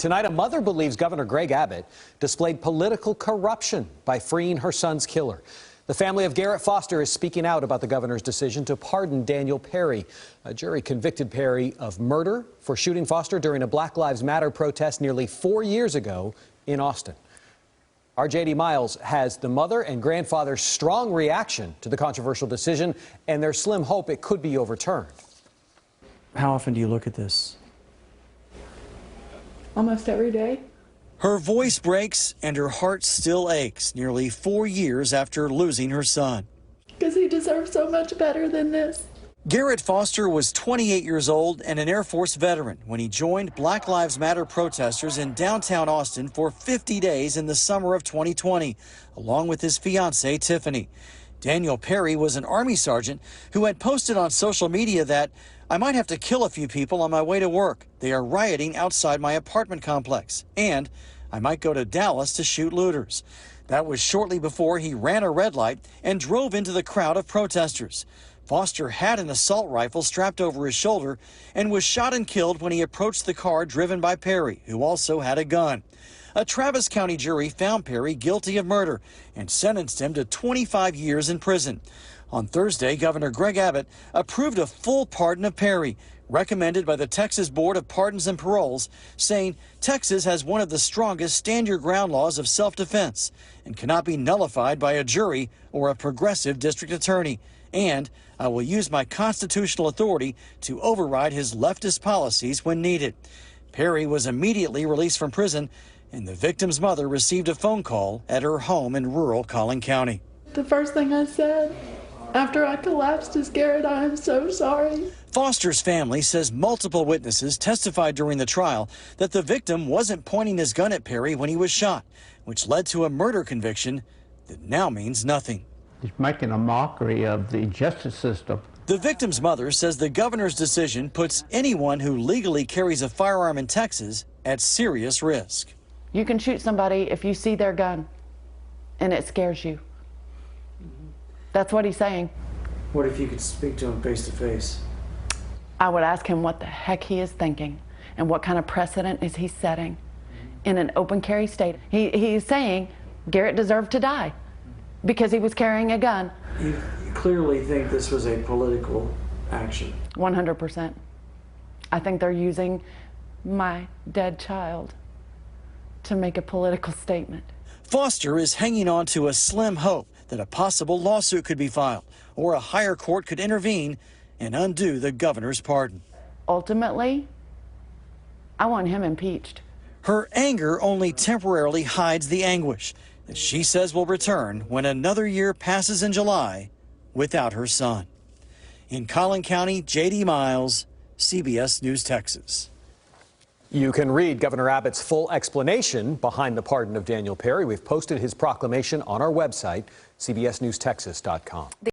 Tonight, a mother believes Governor Greg Abbott displayed political corruption by freeing her son's killer. The family of Garrett Foster is speaking out about the governor's decision to pardon Daniel Perry. A jury convicted Perry of murder for shooting Foster during a Black Lives Matter protest nearly 4 years ago in Austin. Our JD Miles has the mother and grandfather's strong reaction to the controversial decision and their slim hope it could be overturned. How often do you look at this? Almost every day. Her voice breaks and her heart still aches nearly 4 years after losing her son. Because he deserves so much better than this. Garrett Foster was 28 years old and an Air Force veteran when he joined Black Lives Matter protesters in downtown Austin for 50 days in the summer of 2020, along with his fiancée, Tiffany. Daniel Perry was an Army sergeant who had posted on social media that, "I might have to kill a few people on my way to work. They are rioting outside my apartment complex. And I might go to Dallas to shoot looters." That was shortly before he ran a red light and drove into the crowd of protesters. Foster had an assault rifle strapped over his shoulder and was shot and killed when he approached the car driven by Perry, who also had a gun. A Travis County jury found Perry guilty of murder and sentenced him to 25 years in prison. On Thursday, Governor Greg Abbott approved a full pardon of Perry, recommended by the Texas Board of Pardons and Paroles, saying Texas has one of the strongest stand-your-ground laws of self-defense and cannot be nullified by a jury or a progressive district attorney. And I will use my constitutional authority to override his leftist policies when needed. Perry was immediately released from prison, and the victim's mother received a phone call at her home in rural Collin County. The first thing I said after I collapsed is, "Garrett, I am so sorry." Foster's family says multiple witnesses testified during the trial that the victim wasn't pointing his gun at Perry when he was shot, which led to a murder conviction that now means nothing. He's making a mockery of the justice system. The victim's mother says the governor's decision puts anyone who legally carries a firearm in Texas at serious risk. You can shoot somebody if you see their gun and it scares you. That's what he's saying. What if you could speak to him face to face? I would ask him what the heck he is thinking and what kind of precedent is he setting in an open carry state. He is saying Garrett deserved to die because he was carrying a gun. You clearly think this was a political action. 100%. I think they're using my dead child to make a political statement. Foster is hanging on to a slim hope that a possible lawsuit could be filed or a higher court could intervene and undo the governor's pardon. Ultimately, I want him impeached. Her anger only temporarily hides the anguish that she says will return when another year passes in July without her son. In Collin County, JD Miles, CBS News, Texas. You can read Governor Abbott's full explanation behind the pardon of Daniel Perry. We've posted his proclamation on our website, cbsnewstexas.com.